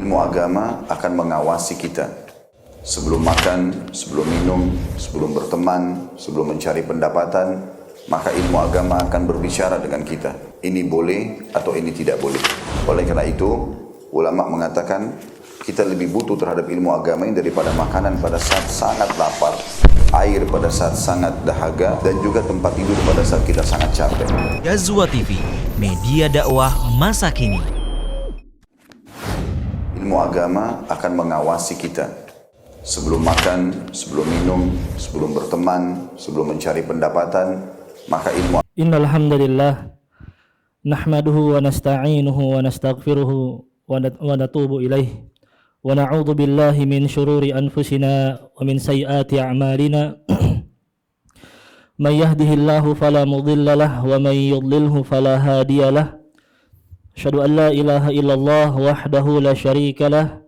Ilmu agama akan mengawasi kita sebelum makan, sebelum minum, sebelum berteman, sebelum mencari pendapatan. Maka ilmu agama akan berbicara dengan kita, ini boleh atau ini tidak boleh. Oleh karena itu, ulama mengatakan kita lebih butuh terhadap ilmu agama ini daripada makanan pada saat sangat lapar, air pada saat sangat dahaga, dan juga tempat tidur pada saat kita sangat capek. Ghazwa TV, media dakwah masa kini. Ilmu agama akan mengawasi kita sebelum makan, sebelum minum, sebelum berteman, sebelum mencari pendapatan. Maka ilmu Innal hamdalillah nahmaduhu wa nasta'inuhu wa nastaghfiruhu wa natubu ilaih wa na'udzu billahi min shururi anfusina wa min sayyiati a'malina may yahdihillahu fala mudilla lahu wa may yudlilhu fala hadiya lahu. Asyhadu an la ilaha illallah wahdahu la syarika lah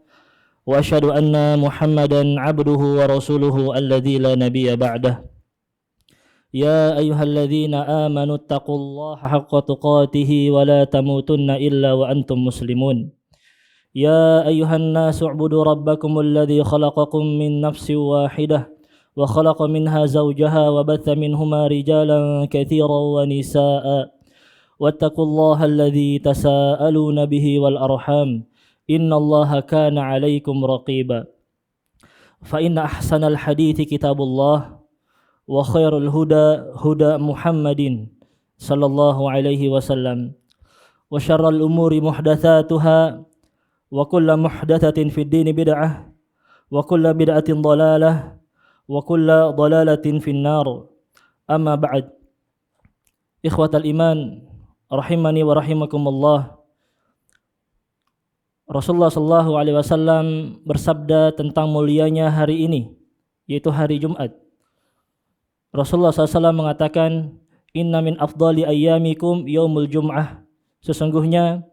wa asyhadu anna Muhammadan abduhu wa rasuluhu alladzi la nabiyya ba'dah. Ya ayyuhalladzina amanu taqullaha haqqa tuqatih wa la tamutunna illa wa antum muslimun. Ya ayyuhan nasu u'budu rabbakumul ladzi khalaqakum min nafsin wahidah wa khalaqa minha zawjaha wa batha minhuma rijalan katsiran wa nisaa'a. Wattaqullaha alladzi tasaaluna bihi wal arham innallaha kana 'alaikum raqiba. Fa inna ahsanal hadithi kitabullah wa khairul huda huda Muhammadin sallallahu alaihi wasallam wa syarrul umuri muhdatsatuha wa kullu muhdatsatin fid dini bid'ah wa kullu bid'atin dhalalah wa kullu dhalalatin fin nar. Amma ba'd. Ikhwatal iman rahimani wa rahimakumullah. Rasulullah sallallahu alaihi wasallam bersabda tentang mulianya hari ini, yaitu hari Jumat. Rasulullah SAW mengatakan, inna min afdali ayyamikum yaumul jum'ah. Sesungguhnya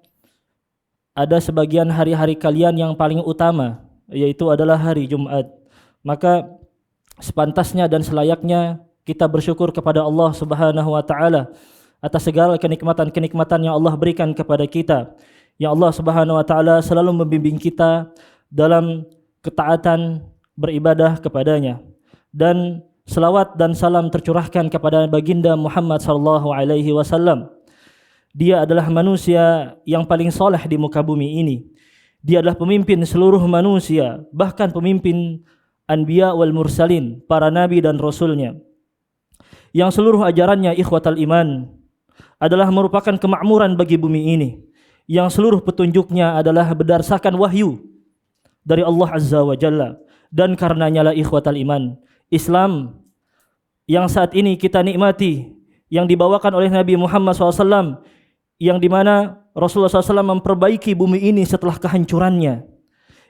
ada sebagian hari-hari kalian yang paling utama, yaitu adalah hari Jumat. Maka sepantasnya dan selayaknya kita bersyukur kepada Allah Subhanahu wa taala atas segala kenikmatan-kenikmatan yang Allah berikan kepada kita. Yang Allah Subhanahu wa taala selalu membimbing kita dalam ketaatan beribadah kepadanya. Dan selawat dan salam tercurahkan kepada baginda Muhammad sallallahu alaihi wasallam. Dia adalah manusia yang paling soleh di muka bumi ini. Dia adalah pemimpin seluruh manusia, bahkan pemimpin anbiya wal mursalin, para nabi dan rasulnya. Yang seluruh ajarannya ikhwatal iman adalah merupakan kemakmuran bagi bumi ini. Yang seluruh petunjuknya adalah berdasarkan wahyu dari Allah Azza wa Jalla. Dan karenanya lah ikhwatal iman, Islam yang saat ini kita nikmati, yang dibawakan oleh Nabi Muhammad SAW, yang dimana Rasulullah SAW memperbaiki bumi ini setelah kehancurannya,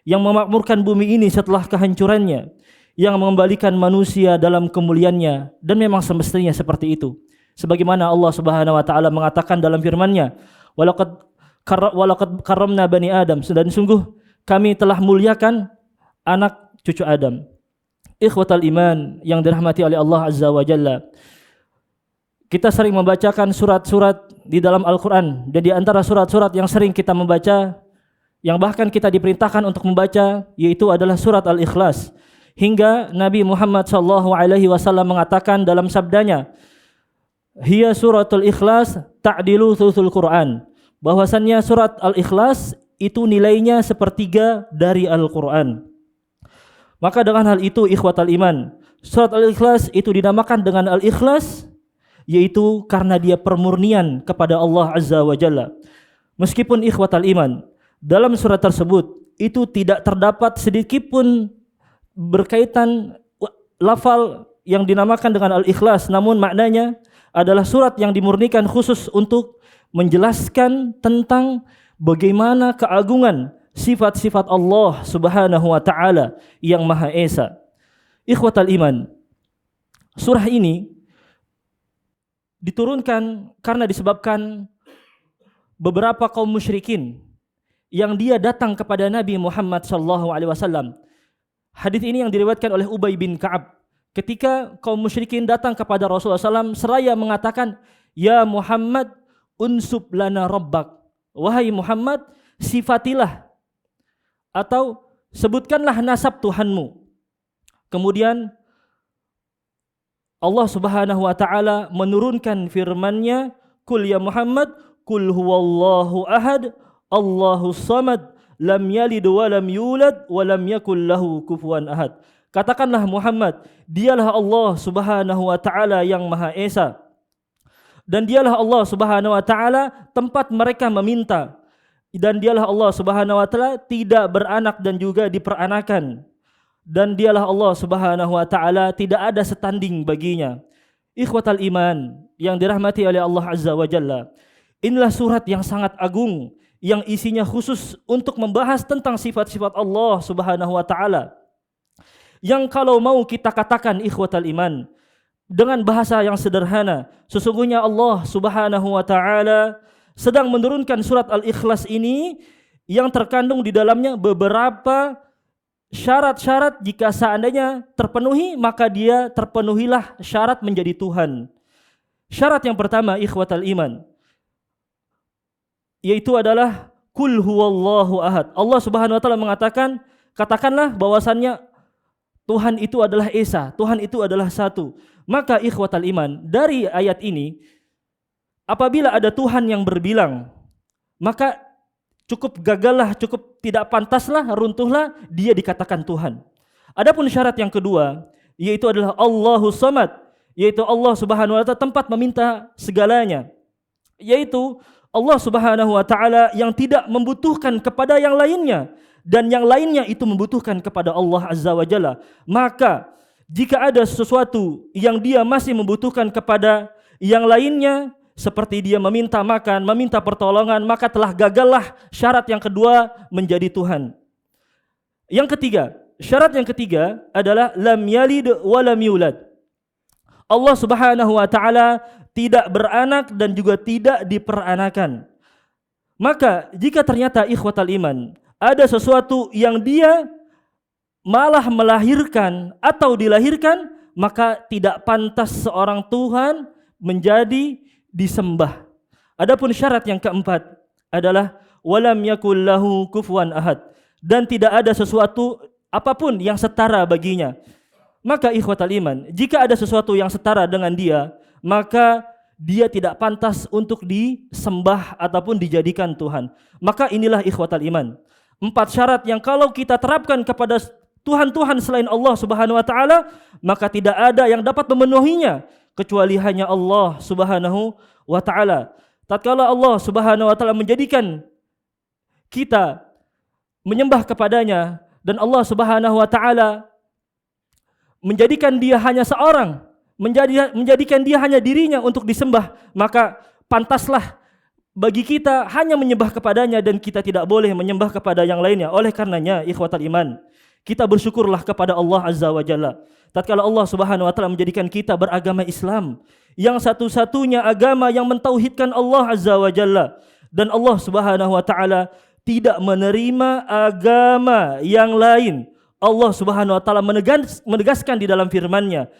yang memakmurkan bumi ini setelah kehancurannya, yang mengembalikan manusia dalam kemuliaannya, dan memang semestinya seperti itu. Sebagaimana Allah Subhanahu wa taala mengatakan dalam firman-Nya, walaqad karramna bani Adam, dan sungguh kami telah muliakan anak cucu Adam. Ikhwatal iman yang dirahmati oleh Allah Azza wa Jalla, kita sering membacakan surat-surat di dalam Al-Quran, dan di antara surat-surat yang sering kita membaca, yang bahkan kita diperintahkan untuk membaca, yaitu adalah surat Al-Ikhlas. Hingga Nabi Muhammad SAW mengatakan dalam sabdanya, hiya suratul ikhlas ta'dilu thuluthul Quran, bahwasannya surat Al-Ikhlas itu nilainya sepertiga dari Al-Quran. Maka dengan hal itu ikhwatal iman, surat Al-Ikhlas itu dinamakan dengan Al-Ikhlas, yaitu karena dia permurnian kepada Allah Azza wa Jalla. Meskipun ikhwatal iman, dalam surat tersebut itu tidak terdapat sedikit pun berkaitan lafal yang dinamakan dengan Al-Ikhlas, namun maknanya adalah surat yang dimurnikan khusus untuk menjelaskan tentang bagaimana keagungan sifat-sifat Allah Subhanahu wa taala yang Maha Esa. Ikhwatal iman, surah ini diturunkan karena disebabkan beberapa kaum musyrikin yang dia datang kepada Nabi Muhammad sallallahu alaihi wasallam. Hadis ini yang diriwayatkan oleh Ubay bin Ka'ab. Ketika kaum musyrikin datang kepada Rasulullah SAW seraya mengatakan, ya Muhammad, unsub lana rabbak. Wahai Muhammad, sifatilah atau sebutkanlah nasab Tuhanmu. Kemudian Allah Subhanahu wa taala menurunkan firman-Nya, "Qul ya Muhammad, qul huwallahu ahad, Allahus samad, lam yalid wa lam yulad wa lam yakul lahu kufuwan ahad." Katakanlah Muhammad, dialah Allah Subhanahu wa taala yang Maha Esa. Dan dialah Allah Subhanahu wa taala tempat mereka meminta. Dan dialah Allah Subhanahu wa taala tidak beranak dan juga diperanakan. Dan dialah Allah Subhanahu wa taala tidak ada setanding baginya. Ikhwatal iman yang dirahmati oleh Allah Azza wa Jalla. Inilah surat yang sangat agung yang isinya khusus untuk membahas tentang sifat-sifat Allah Subhanahu wa taala. Yang kalau mau kita katakan ikhwatal iman dengan bahasa yang sederhana, sesungguhnya Allah Subhanahu wa taala sedang menurunkan surat Al-Ikhlas ini yang terkandung di dalamnya beberapa syarat-syarat. Jika seandainya terpenuhi, maka dia terpenuhilah syarat menjadi Tuhan. Syarat yang pertama ikhwatal iman, yaitu adalah Qul huwallahu ahad. Allah Subhanahu wa taala mengatakan, katakanlah bahwasannya Tuhan itu adalah Esa, Tuhan itu adalah satu. Maka ikhwatal iman, dari ayat ini, apabila ada Tuhan yang berbilang, maka cukup gagallah, cukup tidak pantaslah, runtuhlah dia dikatakan Tuhan. Adapun syarat yang kedua, yaitu adalah Allahus samad, yaitu Allah Subhanahu wa taala tempat meminta segalanya. Yaitu Allah Subhanahu wa taala yang tidak membutuhkan kepada yang lainnya, dan yang lainnya itu membutuhkan kepada Allah Azza wa Jalla. Maka jika ada sesuatu yang dia masih membutuhkan kepada yang lainnya, seperti dia meminta makan, meminta pertolongan, maka telah gagallah syarat yang kedua menjadi Tuhan. Yang ketiga, syarat yang ketiga adalah lam yalid wa lam yulad. Allah Subhanahu wa taala tidak beranak dan juga tidak diperanakan. Maka jika ternyata ikhwatal iman ada sesuatu yang dia malah melahirkan atau dilahirkan, maka tidak pantas seorang Tuhan menjadi disembah. Adapun syarat yang keempat adalah walam yakul lahu kufuwan ahad, dan tidak ada sesuatu apapun yang setara baginya. Maka ikhwatal iman, jika ada sesuatu yang setara dengan dia, maka dia tidak pantas untuk disembah ataupun dijadikan Tuhan. Maka inilah ikhwatal iman, 4 syarat yang kalau kita terapkan kepada Tuhan-Tuhan selain Allah Subhanahu wa taala, maka tidak ada yang dapat memenuhinya kecuali hanya Allah Subhanahu wa taala. Tatkala Allah Subhanahu wa taala menjadikan kita menyembah kepadanya dan Allah Subhanahu wa taala menjadikan dia hanya seorang, menjadikan dia hanya dirinya untuk disembah, maka pantaslah bagi kita hanya menyembah kepadanya dan kita tidak boleh menyembah kepada yang lainnya. Oleh karenanya ikhwatal iman, kita bersyukurlah kepada Allah Azza wa Jalla tatkala Allah Subhanahu wa taala menjadikan kita beragama Islam, yang satu-satunya agama yang mentauhidkan Allah Azza wa Jalla. Dan Allah Subhanahu wa taala tidak menerima agama yang lain. Allah Subhanahu wa taala menegaskan di dalam firman-Nya,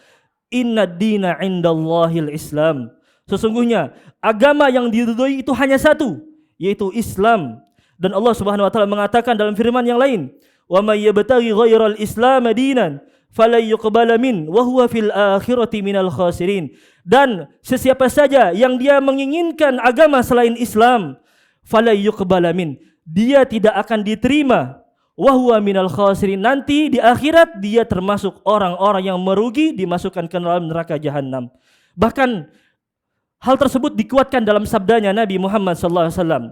"Innad dina 'indallahil Islam." Sesungguhnya agama yang diridhoi itu hanya satu, yaitu Islam. Dan Allah Subhanahu wa taala mengatakan dalam firman yang lain, "Wa may yabtaghi ghairal Islam dinan falay yuqbala min wa huwa fil akhirati minal khasirin." Dan sesiapa saja yang dia menginginkan agama selain Islam, falay yuqbala min, dia tidak akan diterima, wa huwa minal khasirin, nanti di akhirat dia termasuk orang-orang yang merugi, dimasukkan ke dalam neraka jahanam. Bahkan hal tersebut dikuatkan dalam sabdanya Nabi Muhammad sallallahu alaihi wasallam.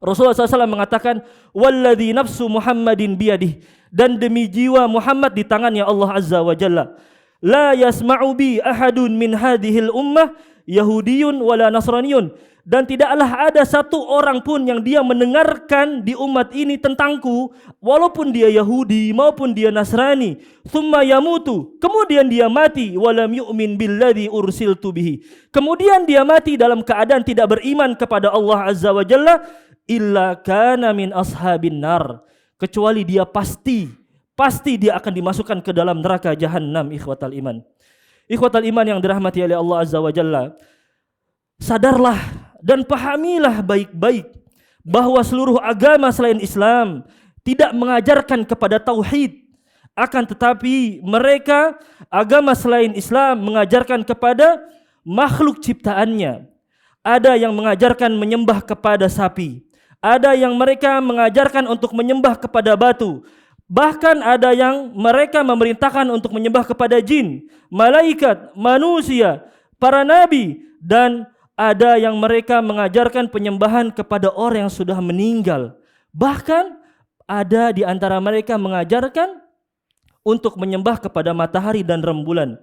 Rasulullah SAW mengatakan, "Walladzi nafsu Muhammadin biyadih," dan demi jiwa Muhammad di tangannya Allah Azza wa Jalla, "La yasma'u bi ahadun min hadhil ummah Yahudiyun wala Nasraniyun," dan tidaklah ada satu orang pun yang dia mendengarkan di umat ini tentangku, walaupun dia Yahudi maupun dia Nasrani, thumma yamutu, kemudian dia mati, walam yu'min billadzi ursiltu bihi, kemudian dia mati dalam keadaan tidak beriman kepada Allah Azza wa Jalla, illa kana min ashabin nar, kecuali dia pasti dia akan dimasukkan ke dalam neraka jahanam. Ikhwatal iman yang dirahmati oleh Allah Azza wa Jalla, sadarlah dan pahamilah baik-baik bahwa seluruh agama selain Islam tidak mengajarkan kepada tauhid, akan tetapi mereka agama selain Islam mengajarkan kepada makhluk ciptaannya. Ada yang mengajarkan menyembah kepada sapi, ada yang mereka mengajarkan untuk menyembah kepada batu, bahkan ada yang mereka memerintahkan untuk menyembah kepada jin, malaikat, manusia, para nabi, dan ada yang mereka mengajarkan penyembahan kepada orang yang sudah meninggal. Bahkan ada di antara mereka mengajarkan untuk menyembah kepada matahari dan rembulan.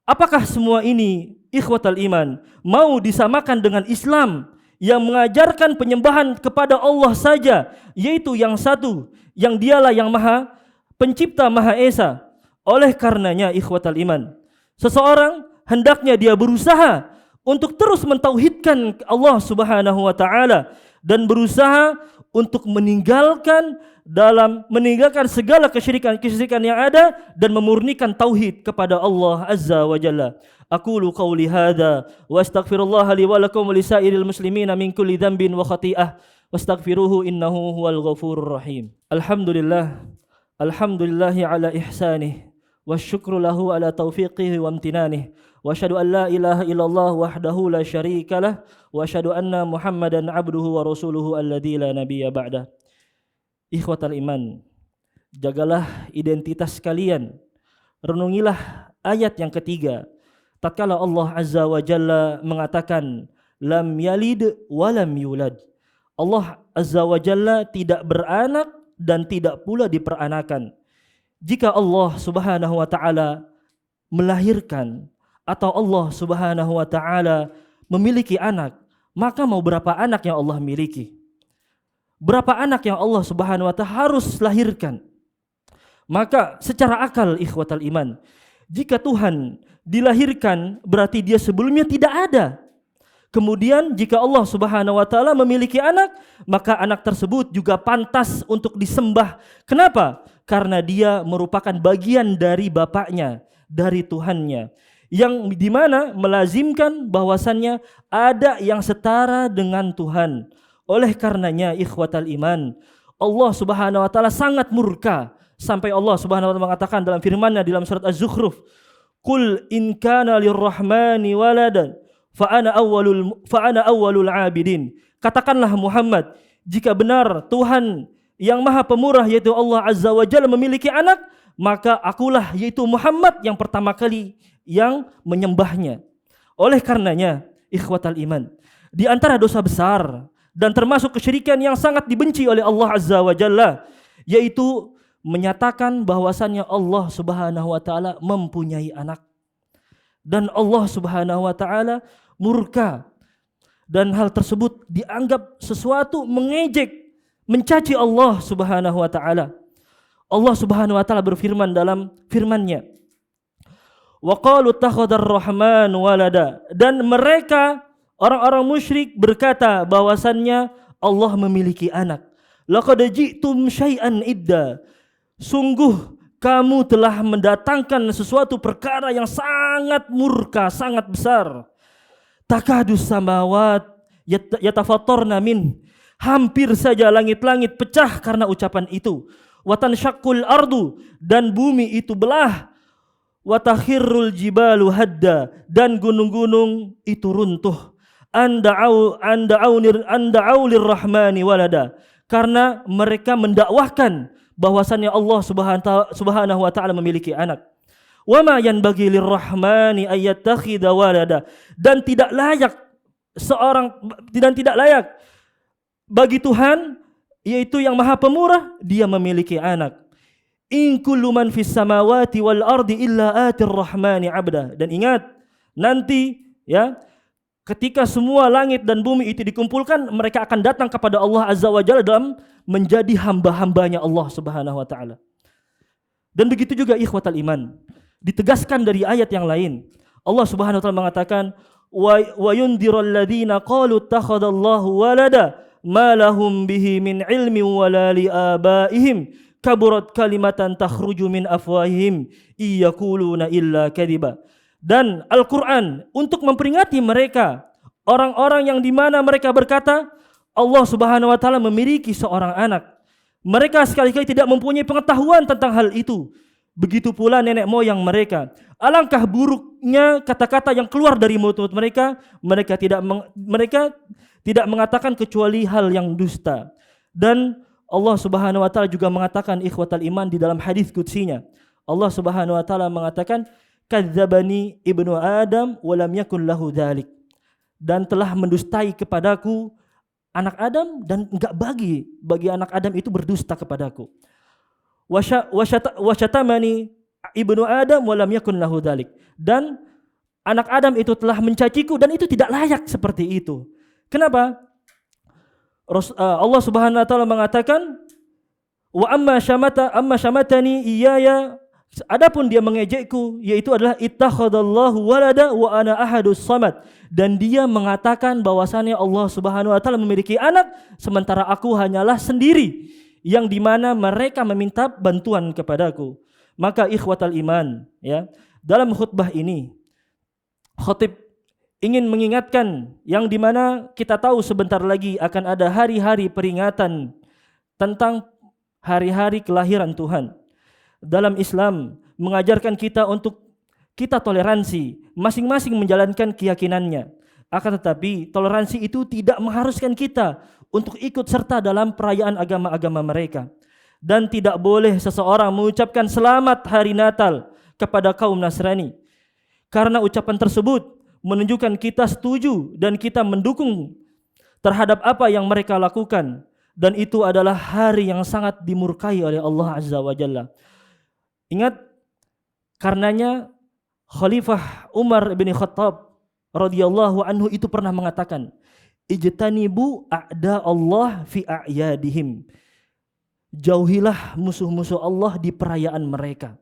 Apakah semua ini, ikhwatal iman, mau disamakan dengan Islam yang mengajarkan penyembahan kepada Allah saja, yaitu yang satu, yang dialah yang maha pencipta, maha esa? Oleh karenanya, ikhwatal iman, seseorang hendaknya dia berusaha untuk terus mentauhidkan Allah Subhanahu wa taala dan berusaha untuk meninggalkan segala kesyirikan yang ada dan memurnikan tauhid kepada Allah Azza wa Jalla. Aqulu qawli hadza wa astaghfirullah li wa lakum wa lisairil muslimina min kulli dhanbin wa khati'ah wastaghfiruhu innahu huwal ghafurur rahim. Alhamdulillahi ala ihsanih wasyukru lahu ala taufiqihi wa amtinanih. Wa asyhadu an la ilaha illallah wahdahu la syarika lah wa asyhadu anna Muhammadan abduhu wa rasuluhu alladzi la nabiyya ba'dah. Ikhwatal iman, jagalah identitas kalian. Renungilah ayat yang ketiga. Tatkala Allah Azza wa Jalla mengatakan lam yalid wa lam yulad. Allah Azza wa Jalla tidak beranak dan tidak pula diperanakan. Jika Allah Subhanahu wa taala melahirkan atau Allah Subhanahu wa taala memiliki anak, maka mau berapa anak yang Allah miliki? Berapa anak yang Allah Subhanahu wa taala harus lahirkan? Maka secara akal, ikhwatal iman, jika Tuhan dilahirkan berarti dia sebelumnya tidak ada. Kemudian jika Allah Subhanahu wa taala memiliki anak, maka anak tersebut juga pantas untuk disembah. Kenapa? Karena dia merupakan bagian dari bapaknya, dari Tuhannya, yang dimana melazimkan bahwasannya ada yang setara dengan Tuhan. Oleh karenanya, ikhwatal iman, Allah Subhanahu wa taala sangat murka sampai Allah Subhanahu wa taala mengatakan dalam firman-Nya dalam surat Az-Zukhruf, "Qul in kana lirrahmani waladan fa ana awwalul 'abidin." Katakanlah Muhammad, jika benar Tuhan yang Maha Pemurah yaitu Allah Azza wa Jalla memiliki anak, maka akulah yaitu Muhammad yang pertama kali yang menyembahnya. Oleh karenanya, ikhwatal iman, di antara dosa besar dan termasuk kesyirikan yang sangat dibenci oleh Allah Azza wa Jalla, yaitu menyatakan bahwasannya Allah Subhanahu wa taala mempunyai anak. Dan Allah Subhanahu wa taala murka. Dan hal tersebut dianggap sesuatu mengejek, mencaci Allah Subhanahu wa taala. Allah Subhanahu wa taala berfirman dalam firman-Nya, "Wa qalu takhadar rahman walada." Dan mereka orang-orang musyrik berkata bahwasannya Allah memiliki anak. Laqad ji'tum syai'an idda. Sungguh kamu telah mendatangkan sesuatu perkara yang sangat murka, sangat besar. Takadus samawat yatafattarna min. Hampir saja langit-langit pecah karena ucapan itu. Wa tanshaqqul ardu, dan bumi itu belah. Wa takhirrul jibalu hadda, dan gunung-gunung itu runtuh. Anda'au lirrahmani walada, karena mereka mendakwahkan bahwasannya Allah Subhanahu wa taala memiliki anak. Wa ma yanbaghi lirrahmani ayyattakhidha walada, dan tidak layak bagi Tuhan yaitu yang Maha Pemurah dia memiliki anak. In kullu man fis samawati wal ardi illa atir rahmani abda. Dan ingat, nanti ya, ketika semua langit dan bumi itu dikumpulkan, mereka akan datang kepada Allah Azza wa Jalla dalam menjadi hamba-hambanya Allah Subhanahu wa taala. Dan begitu juga ikhwatal iman, ditegaskan dari ayat yang lain. Allah Subhanahu wa taala mengatakan, wa yundirul ladzina qalu ittakhadallahu walada ma lahum bihi min ilmin wala li abaihim kaburat kalimatan takhruju min afwahihim iyaquluna illa kadhiba. Dan Al-Quran untuk memperingati mereka, orang-orang yang dimana mereka berkata Allah Subhanahu wa taala memiliki seorang anak. Mereka sekali-kali tidak mempunyai pengetahuan tentang hal itu. Begitu pula nenek moyang mereka. Alangkah buruknya kata-kata yang keluar dari mulut mereka. Mereka tidak mengatakan kecuali hal yang dusta. Dan Allah Subhanahu wa taala juga mengatakan ikhwatal iman di dalam hadis qudsinya. Allah Subhanahu wa taala mengatakan kadzdzabani ibnu Adam wa lam yakun lahu dzalik. Dan telah mendustai kepadaku anak Adam dan enggak bagi anak Adam itu berdusta kepadaku. Wasyatamani ibnu Adam wa lam yakun lahu dzalik. Dan anak Adam itu telah mencaciku dan itu tidak layak seperti itu. Kenapa? Allah Subhanahu wa taala mengatakan wa amma syamatani iyaya, adapun dia mengejekku yaitu adalah ittakhadallahu walada wa ana ahadus samad, dan dia mengatakan bahwasannya Allah Subhanahu wa taala memiliki anak sementara aku hanyalah sendiri, yang dimana mereka meminta bantuan kepadaku. Maka ikhwatal iman, ya, dalam khutbah ini khatib ingin mengingatkan yang dimana kita tahu sebentar lagi akan ada hari-hari peringatan tentang hari-hari kelahiran Tuhan. Dalam Islam mengajarkan kita untuk kita toleransi, masing-masing menjalankan keyakinannya. Akan tetapi toleransi itu tidak mengharuskan kita untuk ikut serta dalam perayaan agama-agama mereka. Dan tidak boleh seseorang mengucapkan selamat hari Natal kepada kaum Nasrani, karena ucapan tersebut menunjukkan kita setuju dan kita mendukung terhadap apa yang mereka lakukan, dan itu adalah hari yang sangat dimurkai oleh Allah Azza wa Jalla. Ingat, karenanya Khalifah Umar bin Khattab radhiyallahu anhu itu pernah mengatakan, ijtanibu a'da Allah fi a'yadihim. Jauhilah musuh-musuh Allah di perayaan mereka,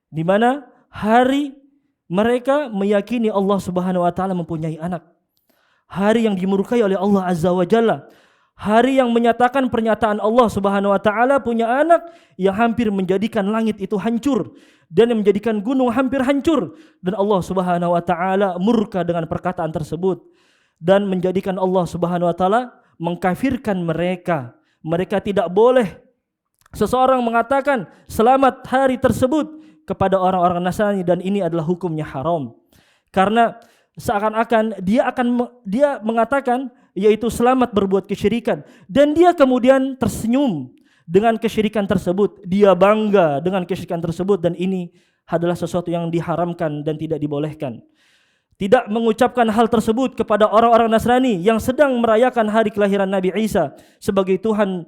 di mana hari mereka meyakini Allah Subhanahu wa taala mempunyai anak. Hari yang dimurkai oleh Allah Azza wa Jalla. Hari yang menyatakan pernyataan Allah Subhanahu wa taala punya anak yang hampir menjadikan langit itu hancur dan yang menjadikan gunung hampir hancur, dan Allah Subhanahu wa taala murka dengan perkataan tersebut dan menjadikan Allah Subhanahu wa taala mengkafirkan mereka. Mereka tidak boleh seseorang mengatakan selamat hari tersebut kepada orang-orang Nasrani, dan ini adalah hukumnya haram. Karena seakan-akan dia mengatakan yaitu selamat berbuat kesyirikan, dan dia kemudian tersenyum dengan kesyirikan tersebut. Dia bangga dengan kesyirikan tersebut, dan ini adalah sesuatu yang diharamkan dan tidak dibolehkan. Tidak mengucapkan hal tersebut kepada orang-orang Nasrani yang sedang merayakan hari kelahiran Nabi Isa sebagai Tuhan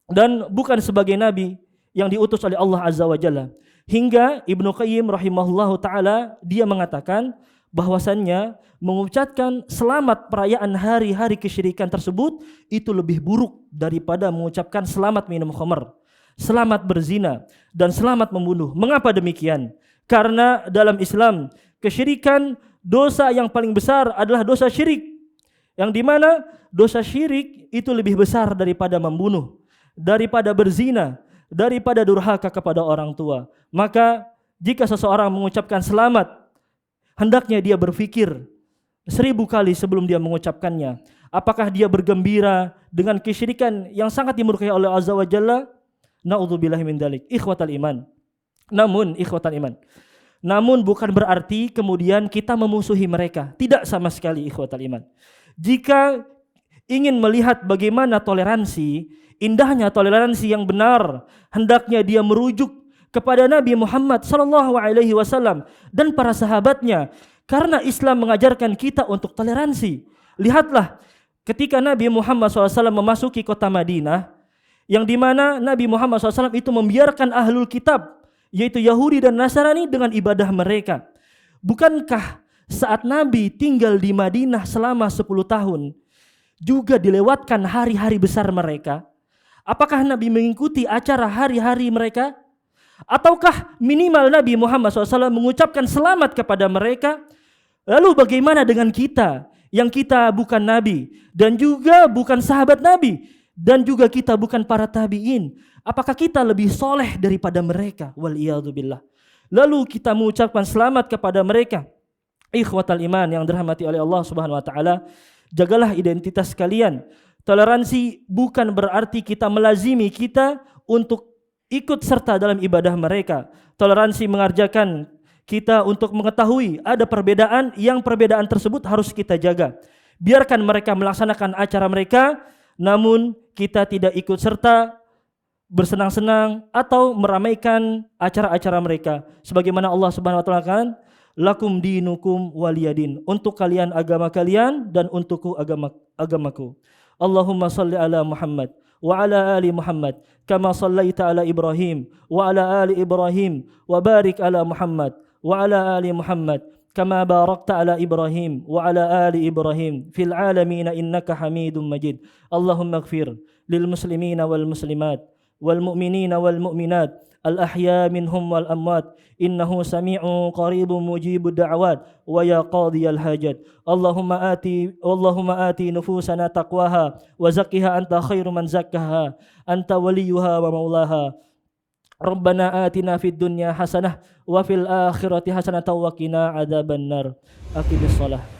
dan bukan sebagai Nabi yang diutus oleh Allah Azza wa Jalla. Hingga Ibnu Qayyim rahimahullahu ta'ala dia mengatakan bahwasannya mengucapkan selamat perayaan hari-hari kesyirikan tersebut itu lebih buruk daripada mengucapkan selamat minum khamr, selamat berzina, dan selamat membunuh. Mengapa demikian? Karena dalam Islam kesyirikan, dosa yang paling besar adalah dosa syirik, yang dimana dosa syirik itu lebih besar daripada membunuh, daripada berzina, daripada durhaka kepada orang tua. Maka jika seseorang mengucapkan selamat, hendaknya dia berpikir 1000 kali sebelum dia mengucapkannya. Apakah dia bergembira dengan kesyirikan yang sangat dimurkai oleh Azza wa Jalla? Na'udzubillahi min dzalik. Ikhwatal iman. Namun bukan berarti kemudian kita memusuhi mereka. Tidak sama sekali, ikhwatal iman. Jika ingin melihat bagaimana toleransi, indahnya toleransi yang benar, hendaknya dia merujuk kepada Nabi Muhammad SAW dan para sahabatnya. Karena Islam mengajarkan kita untuk toleransi. Lihatlah ketika Nabi Muhammad SAW memasuki kota Madinah, yang dimana Nabi Muhammad SAW itu membiarkan ahlul kitab, yaitu Yahudi dan Nasrani dengan ibadah mereka. Bukankah saat Nabi tinggal di Madinah selama 10 tahun juga dilewatkan hari-hari besar mereka? Apakah Nabi mengikuti acara hari-hari mereka? Ataukah minimal Nabi Muhammad SAW mengucapkan selamat kepada mereka? Lalu bagaimana dengan kita yang kita bukan Nabi dan juga bukan sahabat Nabi dan juga kita bukan para tabi'in? Apakah kita lebih soleh daripada mereka? Waliyadzubillah. Lalu kita mengucapkan selamat kepada mereka. Ikhwatal iman yang dirahmati oleh Allah Subhanahu wa taala, jagalah identitas kalian. Toleransi bukan berarti kita melazimi kita untuk ikut serta dalam ibadah mereka. Toleransi mengajarkan kita untuk mengetahui ada perbedaan yang perbedaan tersebut harus kita jaga. Biarkan mereka melaksanakan acara mereka, namun kita tidak ikut serta bersenang-senang atau meramaikan acara-acara mereka. Sebagaimana Allah Subhanahu wa taala kan, lakum dinukum waliyadin. Untuk kalian agama kalian dan untukku agamaku. Allahumma salli ala Muhammad wa ala ali Muhammad kama sallaita ala Ibrahim wa ala ali Ibrahim wa barik ala Muhammad wa ala ali Muhammad kama barakta ala Ibrahim wa ala ali Ibrahim fil alamin innaka Hamidum Majid. Allahumma ighfir lil muslimina wal muslimat wal mu'minina wal mu'minat al ahya minhum wal amwat innahu sami'un qaribun mujibud da'awat wa ya qadiyal hajat. Allahumma ati nufusana taqwaha wa zakkiha anta khairu man zakkaha anta waliyuha wa maulaha. Rabbana atina fid dunya hasanah wa fil akhirati hasanah wa qina adzabannar. Aqimis shalah.